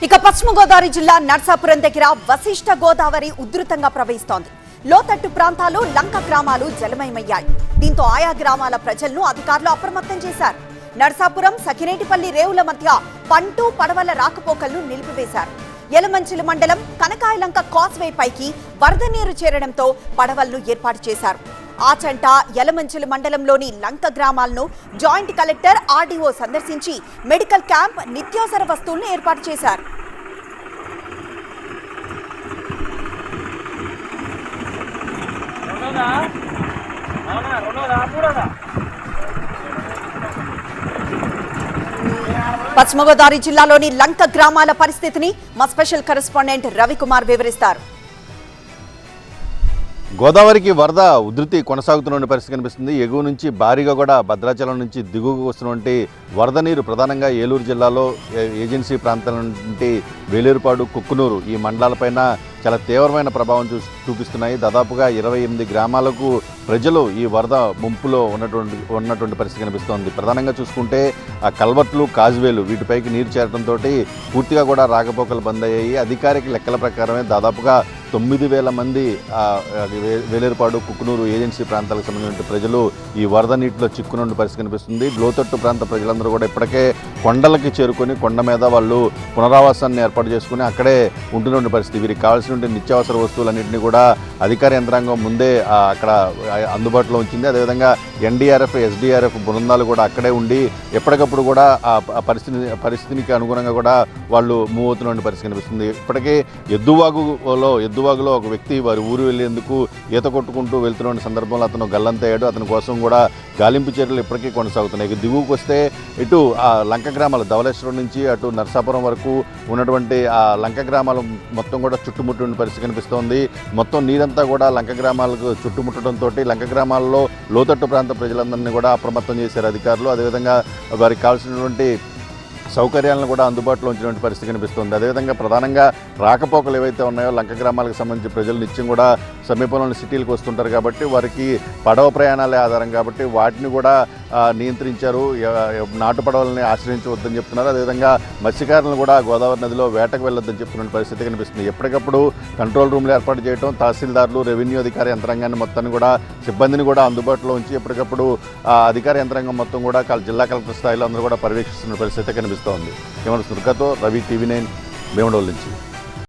ఇక పశ్చిమ గోదావరి జిల్లా నర్సాపురం దగ్గర వశిష్ఠ గోదావరి ఉధృతంగా ప్రవహిస్తోంది. లోతట్టు ప్రాంతాలు, లంక గ్రామాలు జలమయమయ్యాయి. దీంతో ఆయా గ్రామాల ప్రజలను అధికారులు అప్రమత్తం చేశారు. నర్సాపురం, సఖినేటిపల్లి రేవుల మధ్య పంటు, పడవల రాకపోకలను నిలిపివేశారు. యలమంచిలి మండలం కనకాయలంక కాస్వే పైకి వరద నీరు చేరడంతో పడవలను ఏర్పాటు చేశారు. ఆచంట, యలమంచిలి మండలంలోని లంక గ్రామాలను జాయింట్ కలెక్టర్, ఆర్డీఓ సందర్శించి మెడికల్ క్యాంప్, నిత్యావసర వస్తువులను ఏర్పాటు చేశారు. పశ్చిమ గోదావరి జిల్లాలోని లంక గ్రామాల పరిస్థితిని మా స్పెషల్ కరెస్పాండెంట్ రవికుమార్ వివరిస్తారు. గోదావరికి వరద ఉధృతి కొనసాగుతున్న పరిస్థితి కనిపిస్తుంది. ఎగువ నుంచి భారీగా కూడా భద్రాచలం నుంచి దిగువకు వస్తున్నటువంటి వరద నీరు ప్రధానంగా ఏలూరు జిల్లాలో ఏజెన్సీ ప్రాంతాల నుండి వేలేరుపాడు, కుక్కునూరు ఈ మండలాలపైన చాలా తీవ్రమైన ప్రభావం చూపిస్తున్నాయి. దాదాపుగా 28 గ్రామాలకు ప్రజలు ఈ వరద ముంపులో ఉన్నటువంటి పరిస్థితి కనిపిస్తోంది. ప్రధానంగా చూసుకుంటే ఆ కల్వర్ట్లు, కాజ్వేలు వీటిపైకి నీరు చేరడంతో పూర్తిగా కూడా రాకపోకలు బంద్ అయ్యాయి. అధికారిక లెక్కల ప్రకారమే దాదాపుగా 9,000 మంది వేలేరుపాడు, కుక్కునూరు ఏజెన్సీ ప్రాంతాలకు సంబంధించిన ప్రజలు ఈ వరద నీటిలో చిక్కున్న పరిస్థితి కనిపిస్తుంది. లోతట్టు ప్రాంత ప్రజలందరూ కూడా ఇప్పటికే కొండలకి చేరుకొని కొండ మీద వాళ్ళు పునరావాసాన్ని ఏర్పాటు చేసుకుని అక్కడే ఉంటున్న పరిస్థితి. వీరికి కావాల్సిన నిత్యావసర వస్తువులన్నింటినీ కూడా అధికార యంత్రాంగం ముందే అక్కడ అందుబాటులో ఉంచింది. అదేవిధంగా ఎన్డీఆర్ఎఫ్, ఎస్డీఆర్ఎఫ్ బృందాలు కూడా అక్కడే ఉండి ఎప్పటికప్పుడు కూడా ఆ పరిస్థితికి అనుగుణంగా కూడా వాళ్ళు మూవ్ అవుతున్న పరిస్థితి కనిపిస్తుంది. ఇప్పటికే ఎద్దువాగులో ఒక వ్యక్తి వారి ఊరు వెళ్లేందుకు ఈత కొట్టుకుంటూ వెళ్తున్న సందర్భంలో అతను గల్లంతయ్యాడు. అతని కోసం కూడా గాలింపు చర్యలు ఇప్పటికీ కొనసాగుతున్నాయి. దిగువకు వస్తే ఇటు ఆ లంక గ్రామాలు ధవళేశ్వరం నుంచి అటు నర్సాపురం వరకు ఉన్నటువంటి ఆ లంక గ్రామాలు మొత్తం కూడా చుట్టుముట్టిన పరిస్థితి కనిపిస్తోంది. మొత్తం నీరంతా కూడా లంక గ్రామాలకు చుట్టుముట్టడంతో లంక గ్రామాల్లో లోతట్టు ప్రాంత ప్రజలందరినీ కూడా అప్రమత్తం చేశారు అధికారులు. అదేవిధంగా వారికి కావాల్సినటువంటి సౌకర్యాలను కూడా అందుబాటులో ఉంచినటువంటి పరిస్థితి కనిపిస్తుంది. అదేవిధంగా ప్రధానంగా రాకపోకలు ఏవైతే ఉన్నాయో లంక గ్రామాలకు సంబంధించి ప్రజలు నిత్యం కూడా సమీపంలోని సిటీలకు వస్తుంటారు కాబట్టి వారికి పడవ ప్రయాణాలే ఆధారం కాబట్టి వాటిని కూడా నియంత్రించారు. నాటు పడవలని ఆశ్రయించవద్దని చెప్తున్నారు. అదేవిధంగా మత్స్యకారులను కూడా గోదావరి నదిలో వేటకు వెళ్ళొద్దని చెప్తున్న పరిస్థితి కనిపిస్తుంది. ఎప్పటికప్పుడు కంట్రోల్ రూమ్లు ఏర్పాటు చేయడం, తహసీల్దార్లు, రెవెన్యూ అధికార యంత్రాంగాన్ని మొత్తాన్ని కూడా సిబ్బందిని కూడా అందుబాటులో ఉంచి ఎప్పటికప్పుడు అధికార యంత్రాంగం మొత్తం కూడా జిల్లా కలెక్టర్ స్థాయిలో అందరూ కూడా పర్యవేక్షిస్తున్న పరిస్థితి కనిపిస్తోంది. ఏమన్నా సుర్గతో రవి, TV9 భీమడోల్ నుంచి.